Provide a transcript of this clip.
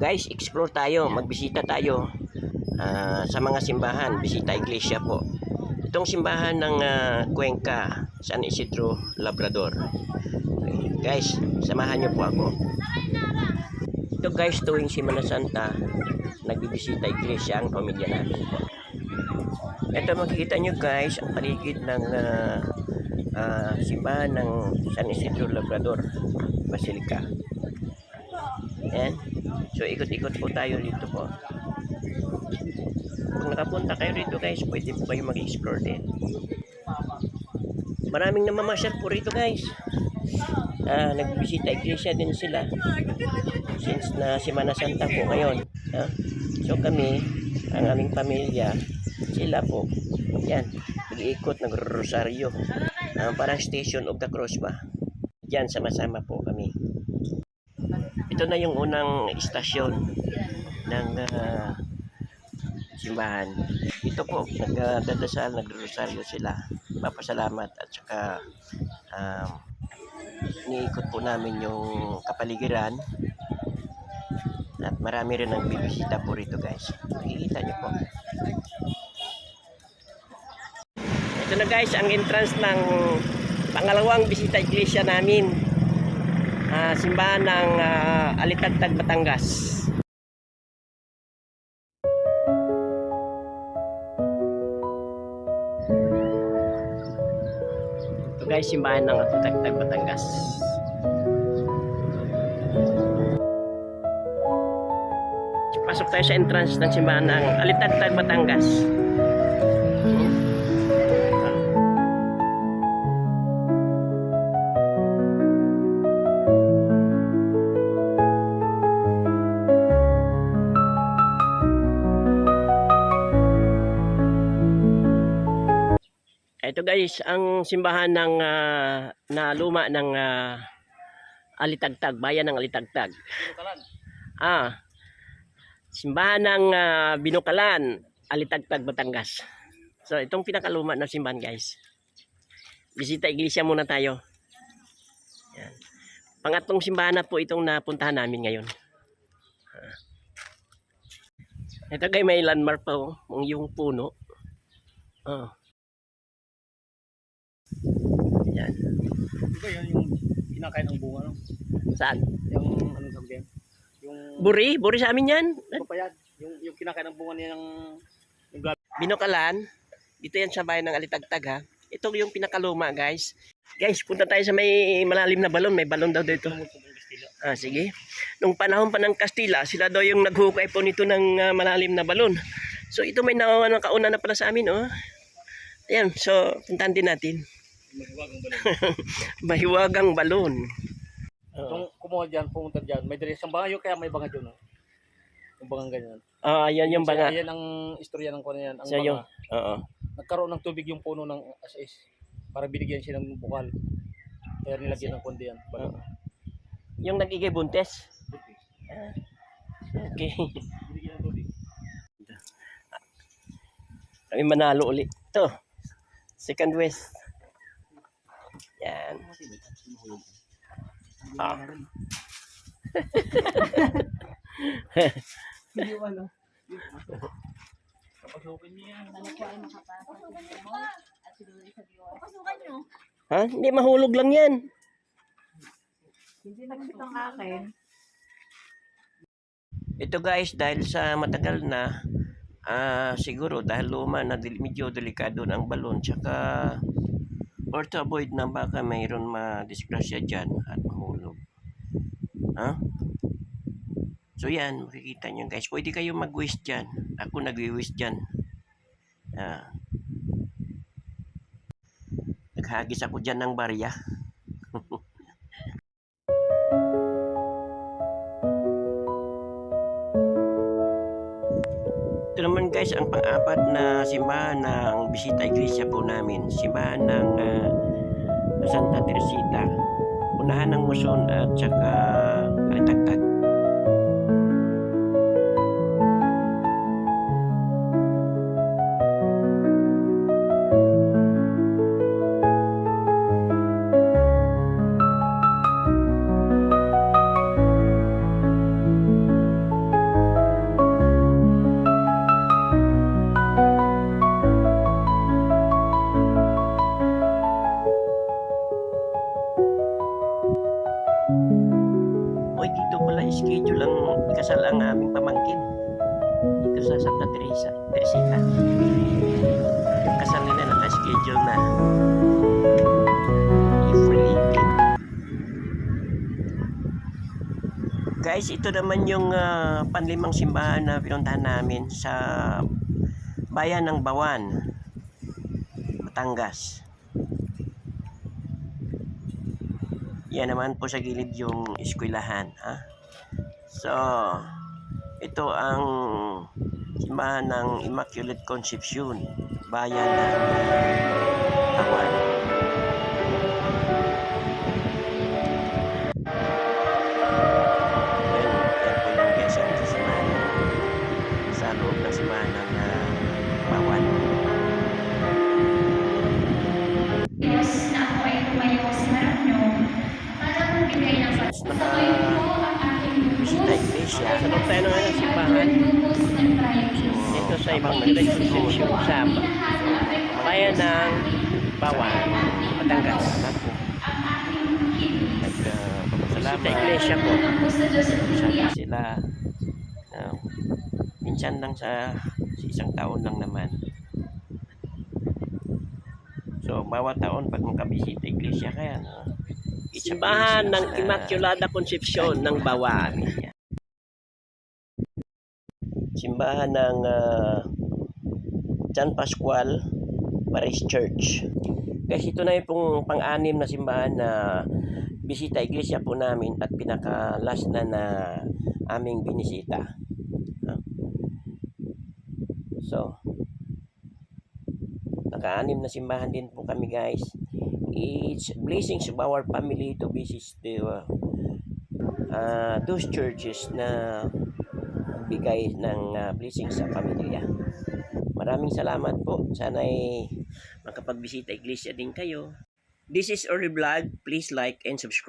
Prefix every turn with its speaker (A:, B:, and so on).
A: Guys, explore tayo, magbisita tayo sa mga simbahan, bisita iglesia po. Itong simbahan ng Cuenca, San Isidro, Labrador. Okay, guys, samahan niyo po ako. Ito guys, tuwing Semana Santa, nagbibisita iglesia ang pamilya namin po. Ito makikita nyo guys, ang paligid ng simbahan ng San Isidro, Labrador, Basilica. Yan. So ikot-ikot po tayo dito po. Kung nakapunta kayo rito guys, pwede po kayo mag-explore din. Maraming namamasyal po rito guys. Nagbisita iglesia din sila. Since na Semana Santa po ngayon. So kami, ang aming pamilya, sila po, yan, nag-iikot, nagro-rosaryo. Parang Station of the Cross ba? Diyan, sama-sama po kami. Ito na yung unang istasyon ng simbahan. Ito po, nagdadasal, nagro-rosaryo sila. Papasalamat at saka iniikot po namin yung kapaligiran. At marami rin ang bibisita po rito guys. Makikita nyo po. Ito na guys, ang entrance ng pangalawang bisita iglesia namin. Simbahan ng Alitagtag, Batangas. Ito guys, simbahan ng Alitagtag, Batangas. Pasok tayo sa entrance ng simbahan ng Alitagtag, Batangas. Ito guys, ang simbahan ng na luma ng Alitagtag, bayan ng Alitagtag. Simbahan ng Binukalan, Alitagtag, Batangas. So itong pinakaluma na simbahan guys. Bisita iglesia muna tayo. Yan. Pangatlong simbahan na po itong napuntahan namin ngayon. Ito guys, may landmark pa yung puno. Yan.
B: Ito yung kinakain ng bunga, no?
A: Saan?
B: Yung anong tawag yan? Yung
A: Buri sa amin yan.
B: papayad, yung kinakain ng bunga niya ng
A: Binukalan. Dito yan sa bayan ng Alitagtag ha. Ito yung pinakaluma guys. Guys, punta tayo sa may malalim na balon. May balon daw dito. Sige. Nung panahon pa ng Kastila, sila daw yung naghukay po nito ng malalim na balon. So ito may nakauna na pala sa amin, oh. Ayan, so puntahan din natin. Mahiwagang balon.
B: Kung kumuha dyan, pumunta dyan, may dire siyang banga yun, kaya may banga dyan, no? Yung bangang ganyan.
A: Ayan yung banga.
B: Ayan ang istorya ng kuno yan. Ang
A: Sa yung,
B: banga, nagkaroon ng tubig yung puno ng as-is para binigyan siya ng bukal. Kaya nilagyan ng kundi yan.
A: Yung nagigay buntes. Okay.
B: Binigyan ng tubig.
A: Kami manalo ulit. Ito. Second West. Yan.
B: Hindi ano. Kapasukin niya.
C: Pasukan nyo.
A: Ha? Hindi, mahulog lang yan.
C: Hindi nagsitang akin.
A: Ito guys, dahil sa matagal na, siguro dahil luma na medyo delikado ng balon, tsaka or to avoid na baka mayroon madisgrasya dyan at mahulog. So yan, makikita nyo guys. Pwede kayo mag-waste dyan. Ako nag-waste dyan. Naghagis ako dyan ng barya. Ito naman guys, ang pang-apat na simbahan ng bisita iglesia po namin. Simbahan ng Santa Teresita. Unahan ng Muson at saka Alitagtag. naka-schedule ang ikasal ang aming pamangkin dito sa Santa Teresita. Yung kasal nila naka-schedule na. April 18. Guys, ito naman yung panlimang simbahan na pinuntahan namin sa bayan ng Bawan, Batangas. Yan naman po sa gilid yung eskwelahan. Ha? So, ito ang simbahan ng Immaculate Conception, bayan ng Bawan. Yan po yung guys ang simbahan sa loob ng simbahan ng Bawan.
D: Diyos na ako ay tumayo sa harap niyo para magbigay ng patuloy po ang aking
A: Bisita
D: lubos
A: Iglesia.
D: at
A: Sa loob tayo ng
D: at
A: simbahan.
D: lubos ng practice.
A: Dito sa Immaculate Conception sa bayan ng Bawan, Batangas.
D: Ang aking hibis.
A: Salamat. Sa iglesia po.
D: Salamat po sa Diyos at hindi
A: Sama sila. Minsan lang sa isang taon lang naman. So, bawat taon pag makabisita iglesia kaya, no? Simbahan ng Immaculada Concepcion ng Bawan. Simbahan ng San Pascual Parish Church. Guys, ito na yung pong pang-anim na simbahan na bisita iglesia po namin at pinaka-last na aming binisita. So, naka-anim na simbahan din po kami, guys. It's blessings of our family to visit those churches na bigay ng blessings sa pamilya. Maraming salamat po. Sana'y makapagbisita iglesia din kayo. This is Ori Vlog. Please like and subscribe.